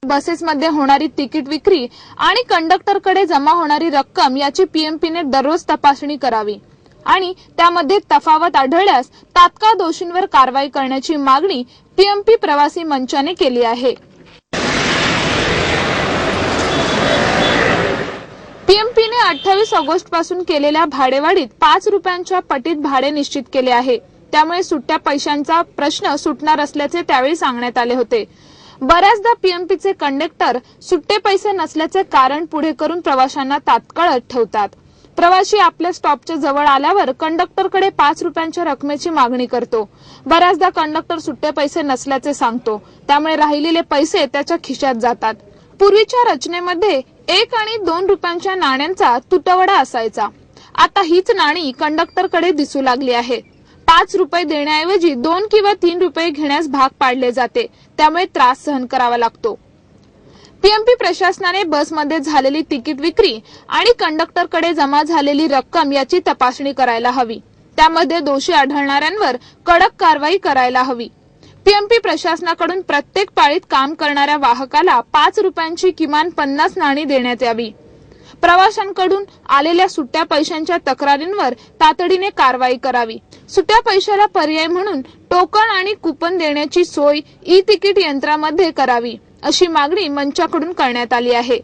बसेसमध्ये होणारी तिकीट विक्री आणि कंडक्टरकडे जमा होणारी रक्कम याची पीएमपीने दररोज तपासणी करावी आणि त्यामध्ये तफावत आढळल्यास तात्काळ दोषींवर कारवाई करण्याची मागणी पीएमपी प्रवासी मंचाने केली आहे। पीएमपीने 28 ऑगस्ट पासून केलेल्या भाडेवाढीत 5 रुपयांच्या पटीत भाडे निश्चित केले आहे। त्यामुळे सुट्ट्या पैशांचा प्रश्न सुटणार असल्याचे त्यावेळी सांगण्यात आले होते। बऱ्याचदा पीएमपीचे कंडक्टर सुट्टे पैसे नसल्याचे कारण पुढे करून प्रवाशांना तात्काळ ठेवतात। प्रवासी आपल्या स्टॉपच्या जवळ आल्यावर कंडक्टरकडे 5 रुपयांच्या रकमेची मागणी करतो। बऱ्याचदा कंडक्टर सुट्टे पैसे नसल्याचे सांगतो, त्यामुळे राहिलेले पैसे त्याच्या खिशात जातात। पूर्वीच्या रचनेमध्ये 1 आणि 2 रुपयांच्या नाण्यांचा तुटवडा असायचा। आता हीच नाणी कंडक्टरकडे दिसू लागली आहे। 5 रुपये देण्याऐवजी 2 किंवा 3 रुपये घेण्यास भाग पाडले जाते, त्यामुळे त्रास सहन करावा लागतो। पीएमपी प्रशासनाने बसमध्ये झालेली तिकीट विक्री आणि कंडक्टरकडे जमा झालेली रक्कम याची तपासणी करायला हवी। त्यामध्ये दोषी आढळणाऱ्यांवर कडक कारवाई करायला हवी। पीएमपी प्रशासनाकडून प्रत्येक पाळीत काम करणाऱ्या वाहकाला 5 रुपयांची किमान 50 नाणी देण्यात यावी। प्रवाशांकडून आलेल्या सुट्ट्या पैशांच्या तक्रारींवर तातडीने कारवाई करावी। सुट्ट्या पैशाला पर्याय म्हणून टोकन आणि कुपन देण्याची सोय ई तिकीट यंत्रामध्ये करावी, अशी मागणी मंचाकडून करण्यात आली आहे।